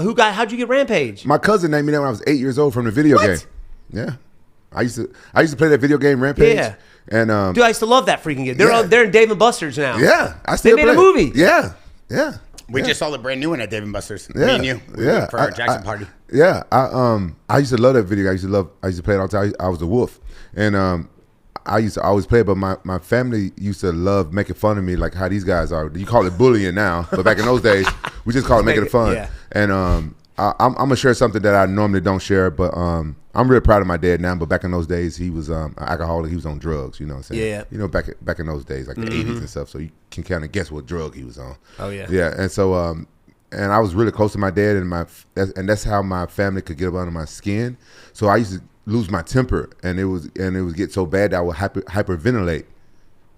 How'd you get Rampage? My cousin named me that when I was 8 years old from the video game. Yeah, I used to play that video game Rampage. Yeah. And dude, I used to love that freaking game. They're in Dave and Buster's now. Yeah, I still They made a movie. Yeah. We just saw the brand new one at Dave and Buster's. Yeah. Me and you. We went for our Jaxxon party. Yeah, I used to love that video. I used to play it all the time. I was a wolf, and I used to always play. But my family used to love making fun of me, like how these guys are. You call it bullying now, but back in those days, we just call it making it fun. Yeah. And I'm gonna share something that I normally don't share, but I'm really proud of my dad now. But back in those days, he was an alcoholic. He was on drugs. You know what I'm saying? Yeah. You know, back in those days, like the 80s and stuff. So you can kind of guess what drug he was on. Oh yeah. Yeah, and so and I was really close to my dad, and that's how my family could get up under my skin. So I used to lose my temper, and it would get so bad that I would hyperventilate.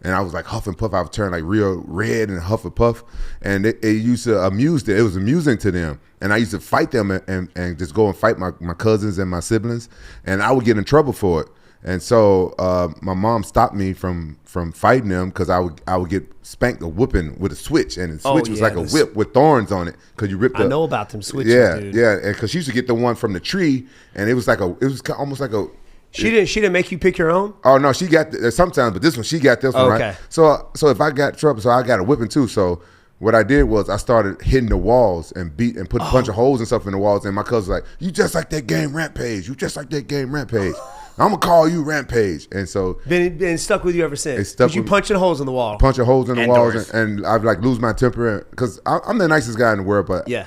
And I was like huff and puff. I would turn like real red and huff and puff. And it used to amuse them. It was amusing to them. And I used to fight them and just go and fight my cousins and my siblings. And I would get in trouble for it. And so my mom stopped me from fighting them because I would get spanked or whooping with a switch. And the switch was like a whip with thorns on it because you ripped. I know about them switches, dude. Yeah. And because she used to get the one from the tree, and it was almost like a. She didn't make you pick your own? Oh no, she got sometimes, but this one she got this one, okay. Right? So if I got trouble, so I got a whipping too. So what I did was I started hitting the walls and put a bunch of holes and stuff in the walls. And my cousin was like, "You just like that game Rampage. You just like that game Rampage. I'm gonna call you Rampage." And so been stuck with you ever since. Because you punching holes in the wall. Punching holes in the walls, and I'd like lose my temper because I'm the nicest guy in the world, but yeah.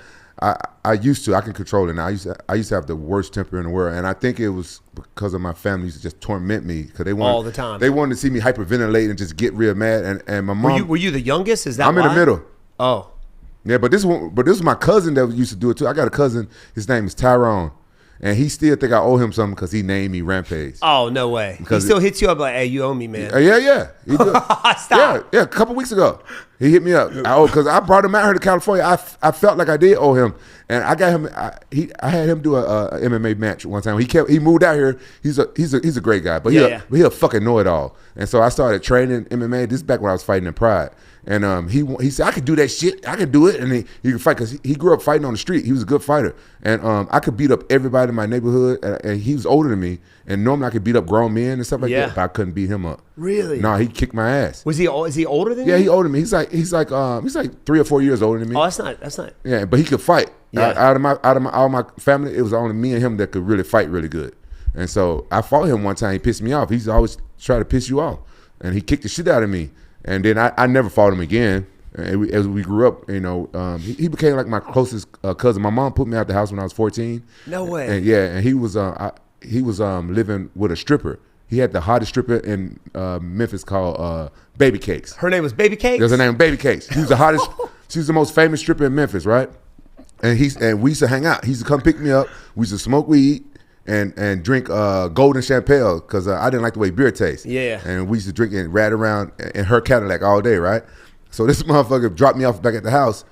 I used to. I can control it now. I used to have the worst temper in the world, and I think it was because of my family used to just torment me because they wanted all the time. They wanted to see me hyperventilate and just get real mad. And my mom. Were you the youngest? Is that I'm why? in the middle. Oh, yeah, but this was my cousin that used to do it too. I got a cousin. His name is Tyrone. And he still think I owe him something because he named me Rampage. Oh, no way. He still hits you up like, "Hey, you owe me, man." Yeah. He did. Stop. Yeah. A couple weeks ago, he hit me up. Because I brought him out here to California. I felt like I did owe him, and I got him. I had him do a MMA match one time. He moved out here. He's a great guy, but he a fucking know it all. And so I started training MMA. This is back when I was fighting in Pride. And he said I could do that shit. I could do it, and he could fight because he grew up fighting on the street. He was a good fighter, and I could beat up everybody in my neighborhood. And he was older than me, and normally I could beat up grown men and stuff like that, but I couldn't beat him up. Really? No, he kicked my ass. Is he older than you? Yeah, he older than me. He's like 3 or 4 years older than me. Oh, that's not. Yeah, but he could fight. Yeah. Out of all my family, it was only me and him that could really fight really good. And so I fought him one time. He pissed me off. He's always trying to piss you off, and he kicked the shit out of me. And then I never fought him again. As we grew up, he became like my closest cousin. My mom put me out the house when I was 14. No way. And he was living with a stripper. He had the hottest stripper in Memphis called Baby Cakes. Her name was Baby Cakes? There's her name, Baby Cakes. She was the hottest. She was the most famous stripper in Memphis, right? And we used to hang out. He used to come pick me up. We used to smoke weed and drink golden champagne because I didn't like the way beer tastes. Yeah. And we used to drink and ride around in her Cadillac all day, right? So this motherfucker dropped me off back at the house,